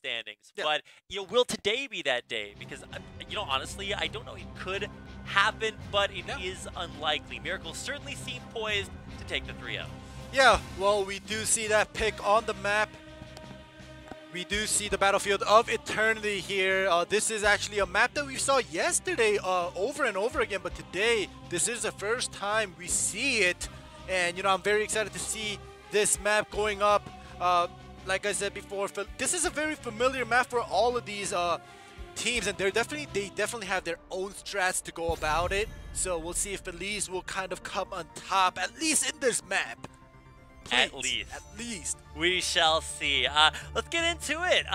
standings. Yeah. But will today be that day? Because honestly, I don't know. It could happen, but it is unlikely. Miracle certainly seem poised to take the 3-0. Yeah, well, we do see that pick on the map. We do see the Battlefield of Eternity here. This is actually a map that we saw yesterday over and over again, but today, this is the first time we see it. And, I'm very excited to see this map going up. Like I said before, this is a very familiar map for all of these teams, and they definitely have their own strats to go about it. So we'll see if Feliz will kind of come on top, at least in this map. Please, at least. We shall see. Let's get into it.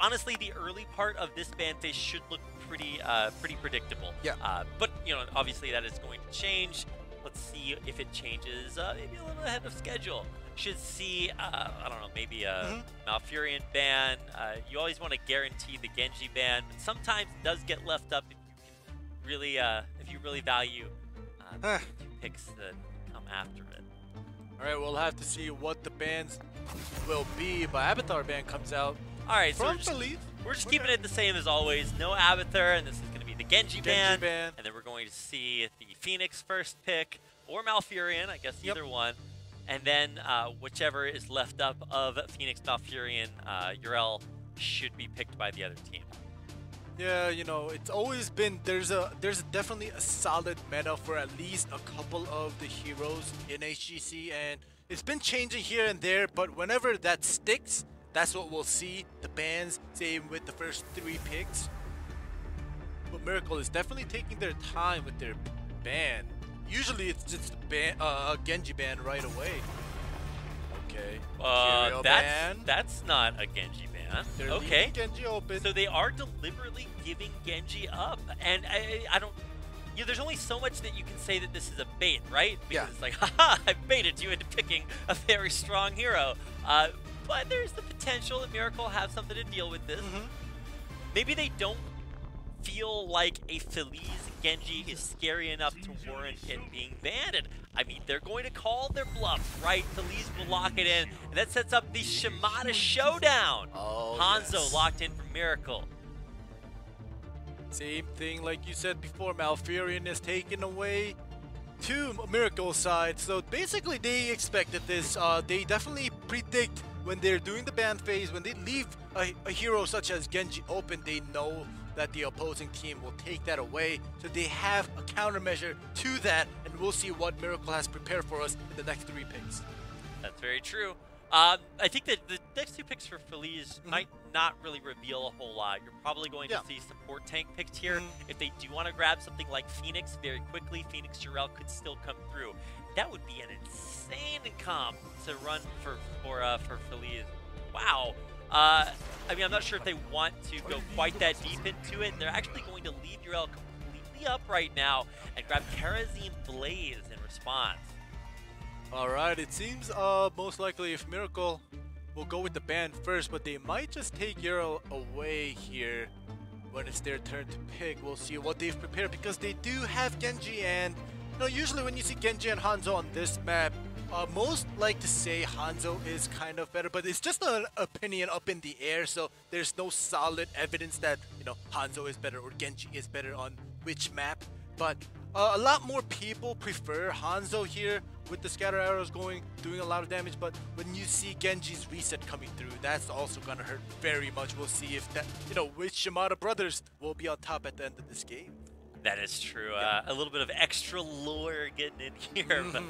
Honestly, the early part of this ban phase should look pretty predictable. Yeah. But obviously that is going to change. Let's see if it changes maybe a little ahead of schedule. Should see, I don't know, maybe a Malfurion ban. You always want to guarantee the Genji ban, but sometimes it does get left up if you really value the 2 picks that come after it. All right, we'll have to see what the bans will be, but Avatar ban comes out. All right, from so Feliz. We're just keeping it the same as always. No Avatar, and this is going to be the Genji ban. And then we're going to see the Phoenix first pick, or Malfurion, I guess either one. And then whichever is left up of Phoenix, Malfurion, Yrel should be picked by the other team. Yeah, it's always been, there's definitely a solid meta for at least a couple of the heroes in HGC, and it's been changing here and there, but whenever that sticks, that's what we'll see. The bans, same with the first 3 picks. But Miracle is definitely taking their time with their ban. Usually it's just a Genji ban right away. Okay. That's not a Genji ban. They're okay. Genji open. So they are deliberately giving Genji up, and I don't. There's only so much that you can say that this is a bait, right? Because it's like, haha, I baited you into picking a very strong hero. But there's the potential that Miracle have something to deal with this. Maybe they don't feel like a Feliz Genji is scary enough to warrant it being banned. And, I mean, they're going to call their bluff, right? Feliz will lock it in, and that sets up the Shimada Showdown. Hanzo locked in for Miracle. Same thing like you said before, Malfurion is taken away to Miracle side. So basically they expected this. They definitely predict when they're doing the ban phase, when they leave a hero such as Genji open, they know that the opposing team will take that away. So they have a countermeasure to that, and we'll see what Miracle has prepared for us in the next 3 picks. That's very true. I think that the next 2 picks for Feliz might not really reveal a whole lot. You're probably going to see support tank picked here. If they do want to grab something like Phoenix very quickly, Phoenix Yrel could still come through. That would be an insane comp to run for Feliz. Wow. I mean, I'm not sure if they want to go quite that deep into it. They're actually going to leave Yrel completely up right now and grab Karazim Blaze in response. Alright, it seems most likely if Miracle will go with the ban first, but they might just take Yrel away here when it's their turn to pick. We'll see what they've prepared because they do have Genji, and usually when you see Genji and Hanzo on this map, most like to say Hanzo is kind of better, but it's just an opinion up in the air, so there's no solid evidence that Hanzo is better or Genji is better on which map. But a lot more people prefer Hanzo here with the scatter arrows doing a lot of damage, but when you see Genji's reset coming through, that's also gonna hurt very much. We'll see if that, which Shimada brothers will be on top at the end of this game. That is true. A little bit of extra lore getting in here, but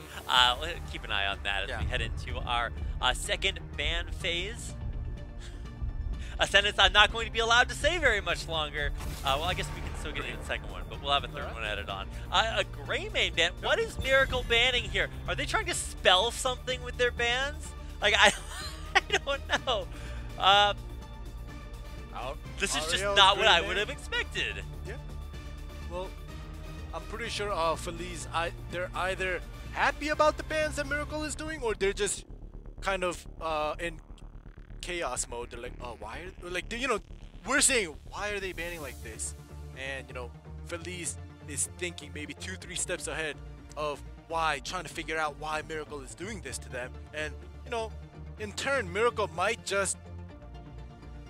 we'll keep an eye on that as we head into our second ban phase. A sentence I'm not going to be allowed to say very much longer. Well, I guess we can still get into the second one, but we'll have a third one added on. A gray main ban. What is Miracle banning here? Are they trying to spell something with their bans? Like, I don't know. This is just not what I would have expected. Yeah. Well, I'm pretty sure Feliz, they're either happy about the bans that Miracle is doing, or they're just kind of in chaos mode. They're like, oh, why are, like, we're saying, why are they banning like this? And Feliz is thinking maybe 2-3 steps ahead of why, trying to figure out why Miracle is doing this to them. And in turn, Miracle might just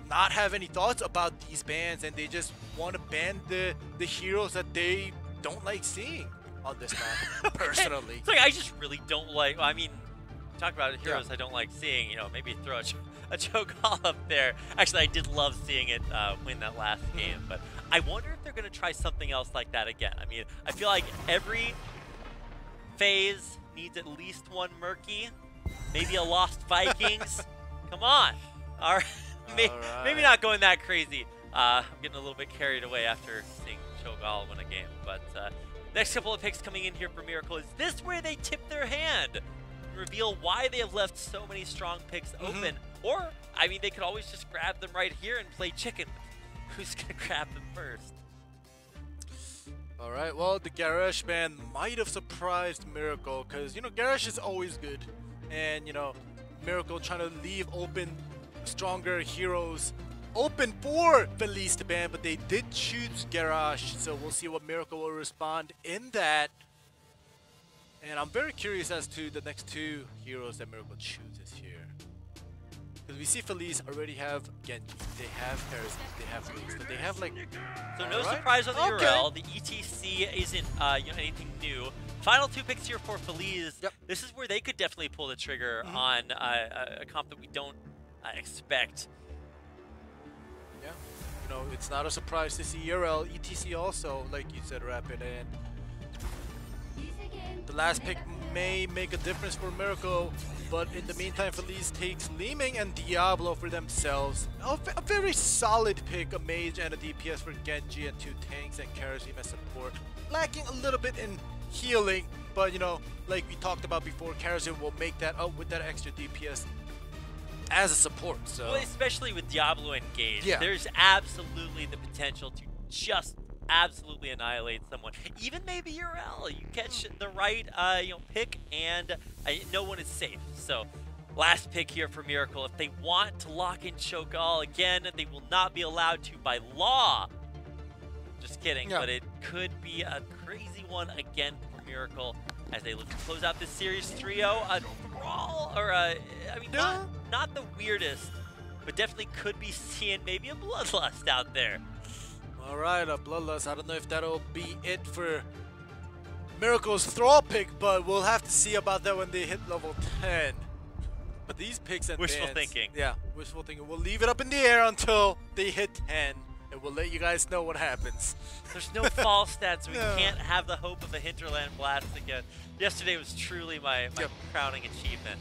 not have any thoughts about these bans, and they just want to ban the heroes that they don't like seeing on this map. Personally, it's like I just really don't like. Well, I mean, talk about heroes I don't like seeing. You know, maybe throw a Cho'Gall up there. Actually, I did love seeing it win that last game, but I wonder if they're going to try something else like that again. I mean, I feel like every phase needs at least one Murky, maybe a Lost Vikings. Come on. All right. Maybe not going that crazy. I'm getting a little bit carried away after seeing Cho'Gall win a game. But next couple of picks coming in here for Miracle. Is this where they tip their hand and reveal why they have left so many strong picks open? Or, I mean, they could always just grab them right here and play chicken. Who's going to grab them first? All right, well, the Garrosh ban might have surprised Miracle because, you know, Garrosh is always good. And, you know, Miracle trying to leave open stronger heroes open for Feliz to ban, but they did choose Garrosh, so we'll see what Miracle will respond in that. And I'm very curious as to the next two heroes that Miracle chooses here. Because we see Feliz already have Genji, they have Paris, they have Feliz, so they have like... So no surprise on the URL, the ETC isn't you know, anything new. Final two picks here for Feliz. This is where they could definitely pull the trigger on a comp that we don't expect. Yeah, you know, it's not a surprise to see URL, ETC also, like you said, Rapid, and the last pick may make a difference for Miracle, but in the meantime, Feliz takes Li-Ming and Diablo for themselves. A very solid pick, a mage and a DPS for Genji and two tanks and Karazim as support. Lacking a little bit in healing, but you know, like we talked about before, Karazim will make that up with that extra DPS as a support. So, well, especially with Diablo engaged, there's absolutely the potential to just absolutely annihilate someone. Even maybe URL, you catch the right you know, pick, and no one is safe. So last pick here for Miracle. If they want to lock in Cho'Gall again, they will not be allowed to by law. Just kidding, but it could be a crazy one again for Miracle as they look to close out this series 3-0. A brawl, or I mean, not the weirdest, but definitely could be seeing maybe a bloodlust out there. All right, a bloodlust. I don't know if that'll be it for Miracle's Thrall pick, but we'll have to see about that when they hit level 10. But these picks and wishful thinking. Yeah, wishful thinking. We'll leave it up in the air until they hit 10, and we'll let you guys know what happens. There's no fall stats, so we can't have the hope of a Hinterland Blast again. Yesterday was truly my crowning achievement,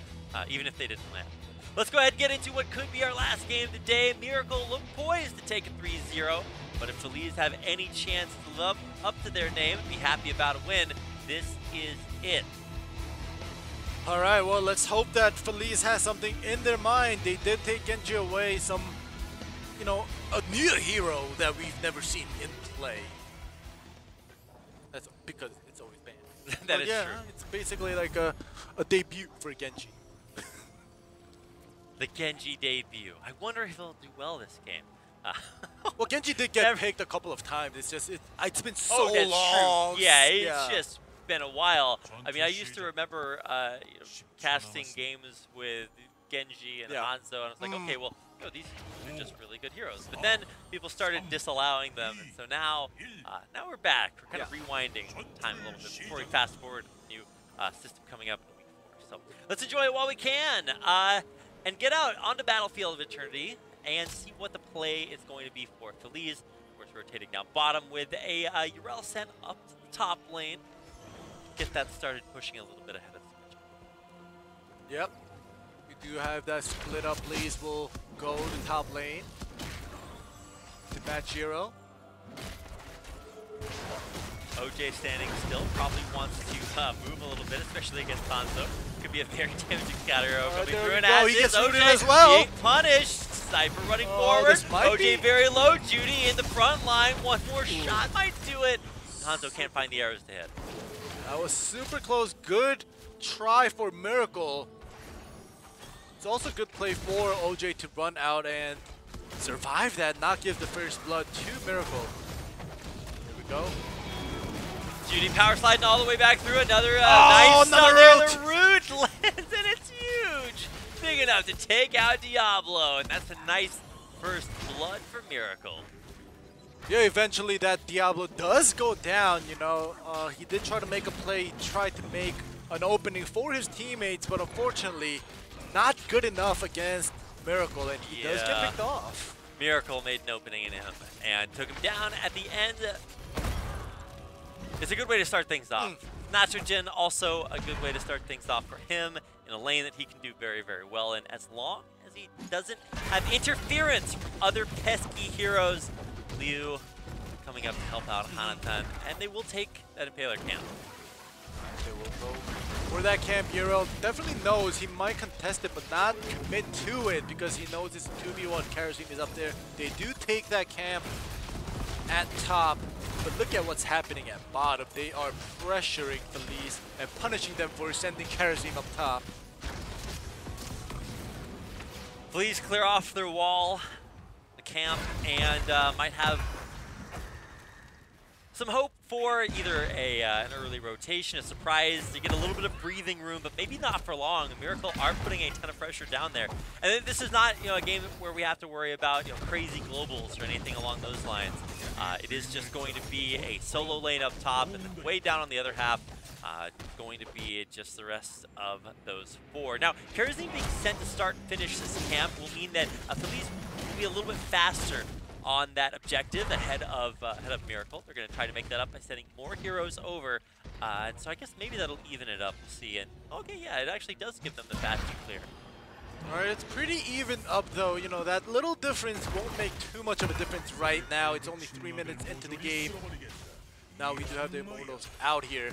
even if they didn't land. Let's go ahead and get into what could be our last game of the day. Miracle look poised to take a 3-0, but if Feliz have any chance to live up to their name and be happy about a win, this is it. All right, well, let's hope that Feliz has something in their mind. They did take Genji away, some, you know, a new hero that we've never seen in play. That's because it's always banned. That is true. It's basically like a debut for Genji. The Genji debut. I wonder if he'll do well this game. Well, Genji did get picked a couple of times. It's just it's been so long. True. Yeah, it's just been a while. I mean, I used to remember you know, casting games with Genji and Hanzo, and I was like, okay, well, you know, these are just really good heroes. But then people started disallowing them, and so now we're back. We're kind of rewinding time a little bit before we fast forward to the new system coming up in week 4. So let's enjoy it while we can, and get out onto Battlefield of Eternity and see what the play is going to be for Feliz. Of course, rotating down bottom with a Urel sent up to the top lane. Get that started pushing a little bit ahead of the Yep. We do have that split up. Feliz will go to top lane to match Urel. OJ standing still, probably wants to move a little bit, especially against Hanzo. Could be a very damaging scout arrow coming through, and as he gets OJ rooted as well. being punished. Cypher running forward. OJ very low. Judy in the front line. One more shot might do it. Hanzo can't find the arrows to hit. That was super close. Good try for Miracle. It's also good play for OJ to run out and survive that, not give the first blood to Miracle. Here we go. Judy power sliding all the way back through. Another nice another there. root. The root lands, and it's huge. Big enough to take out Diablo, and that's a nice first blood for Miracle. Yeah, eventually that Diablo does go down, you know. He did try to make a play, he tried to make an opening for his teammates, but unfortunately, not good enough against Miracle, and he does get picked off. Miracle made an opening in him and took him down at the end. It's a good way to start things off. Nitrogen, also a good way to start things off for him in a lane that he can do very, very well in, as long as he doesn't have interference from other pesky heroes. Liu coming up to help out Hanatan, and they will take that Impaler camp. They will go for that camp. Hero definitely knows he might contest it, but not commit to it because he knows it's a 2v1. Kerosene is up there. They do take that camp at top, but look at what's happening at bottom. They are pressuring Feliz and punishing them for sending Kerosene up top. Please clear off their wall, the camp, and might have some hope for either an early rotation, a surprise, to get a little bit of breathing room, but maybe not for long. Miracle are putting a ton of pressure down there. And then this is not, you know, a game where we have to worry about, you know, crazy globals or anything along those lines. It is just going to be a solo lane up top, and then way down on the other half, going to be just the rest of those four. Now, Kerosene being sent to start and finish this camp will mean that Feliz will be a little bit faster on that objective ahead of Miracle. They're going to try to make that up by sending more heroes over. And so I guess maybe that'll even it up. We'll see. And okay, yeah, it actually does give them the fast to clear. All right, it's pretty even up though. You know, that little difference won't make too much of a difference right now. It's only 3 minutes into the game. Now we do have the Immortals out here.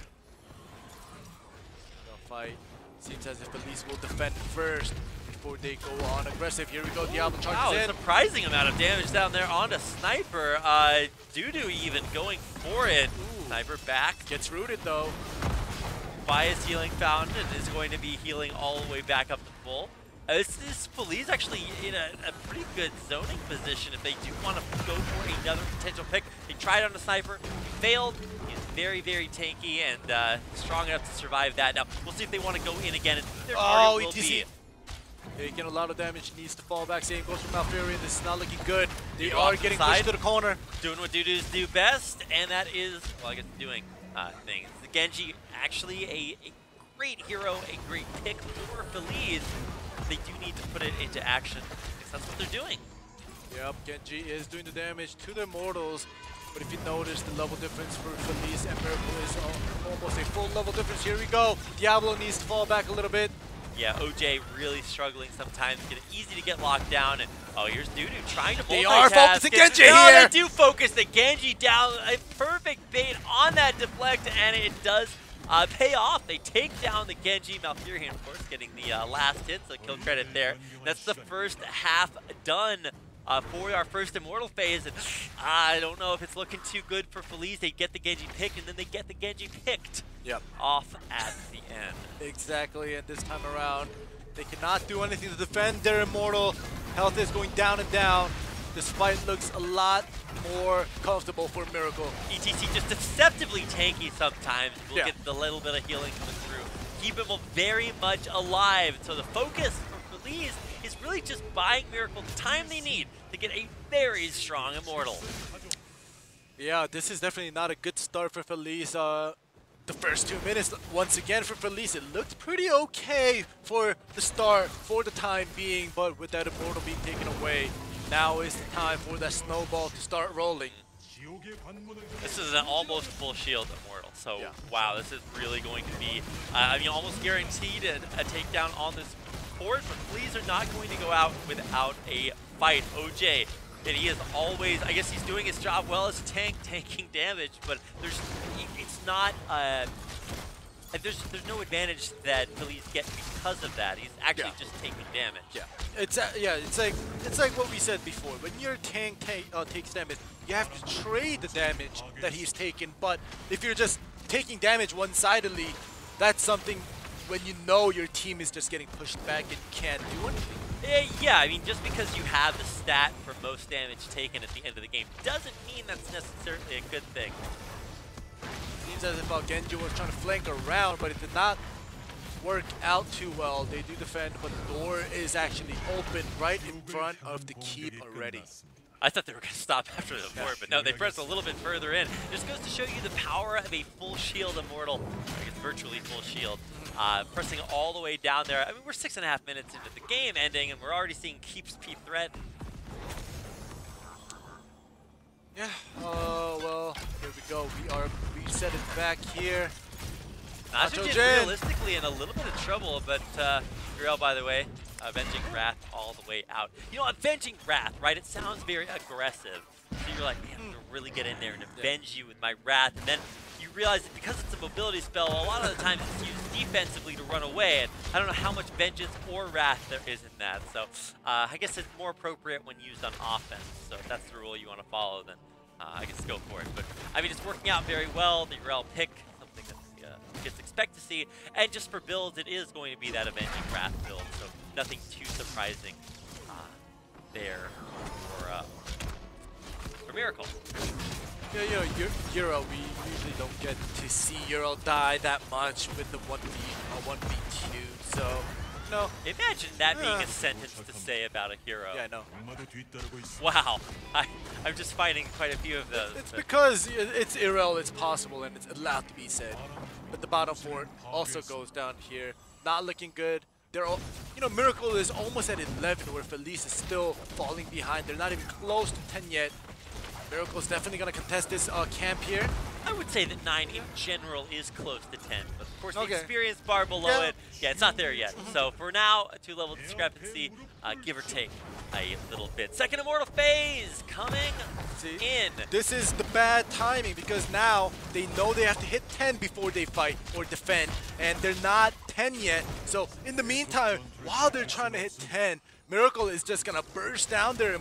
The fight seems as if Feliz will defend first before they go on aggressive. Here we go, Diablo charges in. Wow, surprising amount of damage down there onto Sniper. Dudu even going for it. Ooh. Sniper back. Gets rooted though. By his healing fountain, it is going to be healing all the way back up to full. This Feliz actually in a pretty good zoning position if they do want to go for another potential pick. They tried on the Sniper, failed. He's very, very tanky and strong enough to survive that. Now, we'll see if they want to go in again. And their target will be taking a lot of damage, needs to fall back. Same goes for Malfurion. This is not looking good. They are getting pushed to the corner. Doing what Dudus do best, and that is, well, I guess doing things. The Genji, actually a great hero, a great pick for Feliz. They do need to put it into action, because that's what they're doing. Yep, Genji is doing the damage to the Immortals, but if you notice, the level difference for Feliz and Miracle is almost a full level difference. Here we go. Diablo needs to fall back a little bit. Yeah, OJ really struggling sometimes. Get it easy to get locked down, and oh, here's Dudu trying to multitask. They are focusing Genji here. They do focus the Genji down. A perfect bait on that deflect, and it does pay off. They take down the Genji. Malfurion, of course, getting the last hit, so kill credit there. That's the first half done for our first Immortal phase, and I don't know if it's looking too good for Feliz. They get the Genji picked, and then they get the Genji picked off at the end. Exactly, and this time around, they cannot do anything to defend their Immortal. Health is going down and down. This fight looks a lot more comfortable for Miracle. ETC just deceptively tanky sometimes. We'll get the little bit of healing coming through. Keep him very much alive. So the focus for Feliz is really just buying Miracle the time they need to get a very strong Immortal. Yeah, this is definitely not a good start for Feliz. The first 2 minutes, once again for Feliz, it looked pretty okay for the start, for the time being, but with that Immortal being taken away, now is the time for that snowball to start rolling. This is an almost full shield Immortal, so wow, this is really going to be, I mean, almost guaranteed a takedown on this board, but Feliz are not going to go out without a fight. OJ, and he is always, I guess he's doing his job well as a tank, taking damage, but it's not, there's no advantage that Feliz get because of that. He's actually just taking damage. It's like what we said before. When your tank takes damage, you have to trade the damage that he's taken. But if you're just taking damage one-sidedly, that's something when you know your team is just getting pushed back and you can't do anything. Yeah, I mean, just because you have the stat for most damage taken at the end of the game doesn't mean that's necessarily a good thing. Seems as if Genji was trying to flank around, but it did not work out too well. They do defend, but the door is actually open right in front of the keep already. I thought they were going to stop after the fort, but no, they pressed a little bit further in. Just goes to show you the power of a full shield Immortal, I guess virtually full shield, pressing all the way down there. I mean, we're 6.5 minutes into the game ending, and we're already seeing keeps be threatened. Yeah, well, here we go. We are resetting back here. Nacho realistically in a little bit of trouble, but Uriel, by the way, avenging Wrath all the way out. You know, avenging Wrath, right? It sounds very aggressive. So you're like, man, I'm gonna really get in there and avenge you with my Wrath, and then you realize that because it's a mobility spell, a lot of the times it's used defensively to run away, and I don't know how much vengeance or Wrath there is in that. So I guess it's more appropriate when used on offense. So if that's the rule you want to follow, then I guess go for it. But I mean, it's working out very well. The Uriel pick, something that kids expect to see, and just for builds, it is going to be that avenging Wrath build. So nothing too surprising there for Miracle. Yeah, Euro, we usually don't get to see Euro die that much with the 1v2, so no. Imagine that being a sentence to say about a hero. Yeah, I know. Wow, I'm just finding quite a few of those. It's because it's Irrel, it's possible, and it's allowed to be said. But the bottom fort also goes down here. Not looking good. They're all, you know, Miracle is almost at 11, where Feliz is still falling behind. They're not even close to 10 yet. Miracle's definitely going to contest this camp here. I would say that 9 in general is close to 10, but of course the experience bar below it, it's not there yet. So for now, a 2-level discrepancy, give or take a little bit. Second Immortal phase coming in. This is the bad timing because now they know they have to hit 10 before they fight or defend, and they're not 10 yet. So in the meantime, while they're trying to hit 10, Miracle is just going to burst down their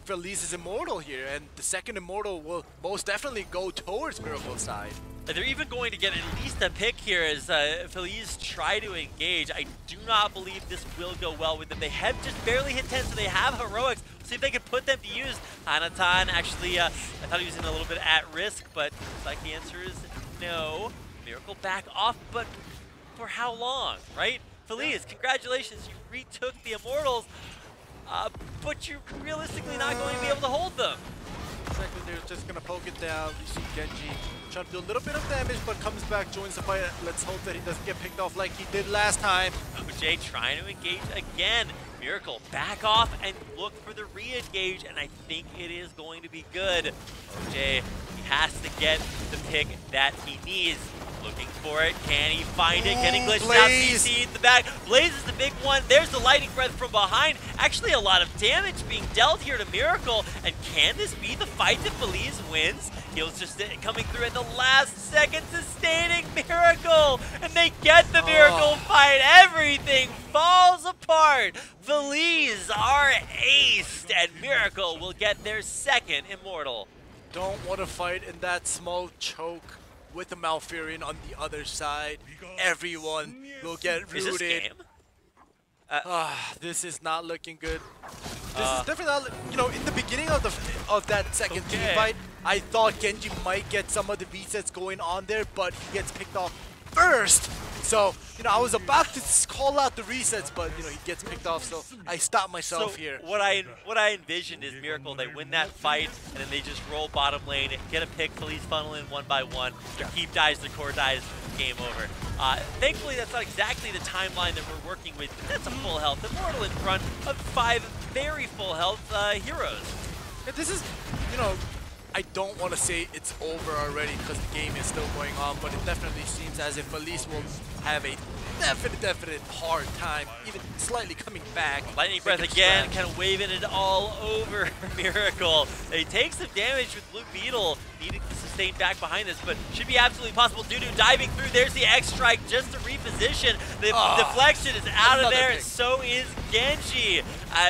Feliz's Immortal here, and the second Immortal will most definitely go towards Miracle's side. They're even going to get at least a pick here as Feliz try to engage. I do not believe this will go well with them. They have just barely hit 10, so they have heroics. See if they can put them to use. Anatan actually, I thought he was in a little bit at risk, but looks like the answer is no. Miracle back off, but for how long, right? Feliz, congratulations, you retook the Immortals. But you're realistically not going to be able to hold them. Exactly, they're just going to poke it down. You see Genji trying to do a little bit of damage, but comes back, joins the fight. Let's hope that he doesn't get picked off like he did last time. OJ trying to engage again. Miracle, back off and look for the re-engage, and I think it is going to be good. OJ, he has to get the pick that he needs. Looking for it. Can he find it? Can he glitch out CC in the back? Blaze is the big one. There's the lightning breath from behind. Actually, a lot of damage being dealt here to Miracle. And can this be the fight that Feliz wins? Heals just coming through at the last second, sustaining Miracle. And they get the Miracle fight. Everything falls apart. Feliz are aced, and Miracle will get their second Immortal. Don't want to fight in that small choke. With the Malfurion on the other side, everyone will get rooted. Is this game? This is not looking good. This is definitely not, you know, in the beginning of that second team fight, I thought Genji might get some of the resets going on there, but he gets picked off first. So, you know, I was about to call out the resets, but, you know, he gets picked off, so I stopped myself here. What I envisioned is Miracle, they win that fight, and then they just roll bottom lane, get a pick, Feliz funnel in 1 by 1, their keep dies, their core dies, game over. Thankfully, that's not exactly the timeline that we're working with, but that's a full health Immortal in front of 5 very full health heroes. And this is, you know, I don't want to say it's over already because the game is still going on, but it definitely seems as if Feliz will have a definite hard time, even slightly coming back. Lightning breath again, kind of waving it all over Miracle. They take some damage with Blue Beetle, needing to sustain back behind this, but should be absolutely possible. Dudu diving through, there's the X strike just to reposition. The deflection is out of there, so is Genji.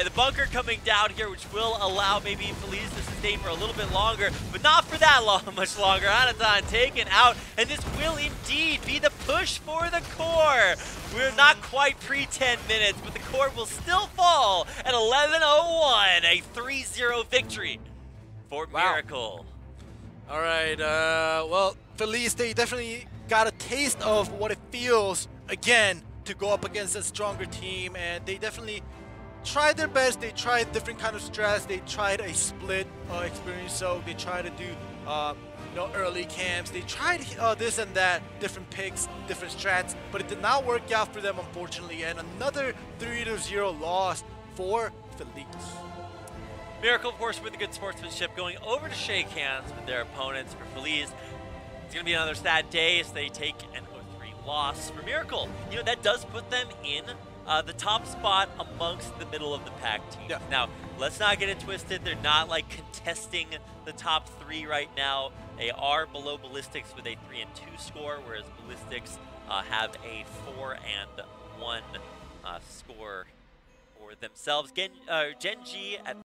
The bunker coming down here, which will allow maybe Feliz to sustain for a little bit longer, but not for that long, much longer. Anatan taken out, and this will indeed be the push for the core. We're not quite pre-10 minutes, but the core will still fall at 11:01, a 3-0 victory for Miracle. All right, well, Feliz, they definitely got a taste of what it feels, again, to go up against a stronger team, and they definitely tried their best. They tried different kind of strats. They tried a split experience, so they tried to do you know, early camps. They tried this and that, different picks, different strats, but it did not work out for them, unfortunately, and another 3-0 loss for Feliz. Miracle, of course, with the good sportsmanship, going over to shake hands with their opponents. For Feliz, it's going to be another sad day as they take an 0-3 loss. For Miracle, you know, that does put them in the top spot amongst the middle of the pack teams. Yeah. Now, let's not get it twisted. They're not like contesting the top 3 right now. They are below Ballistics with a 3-2 score, whereas Ballistics have a 4-1 score for themselves. Gen G at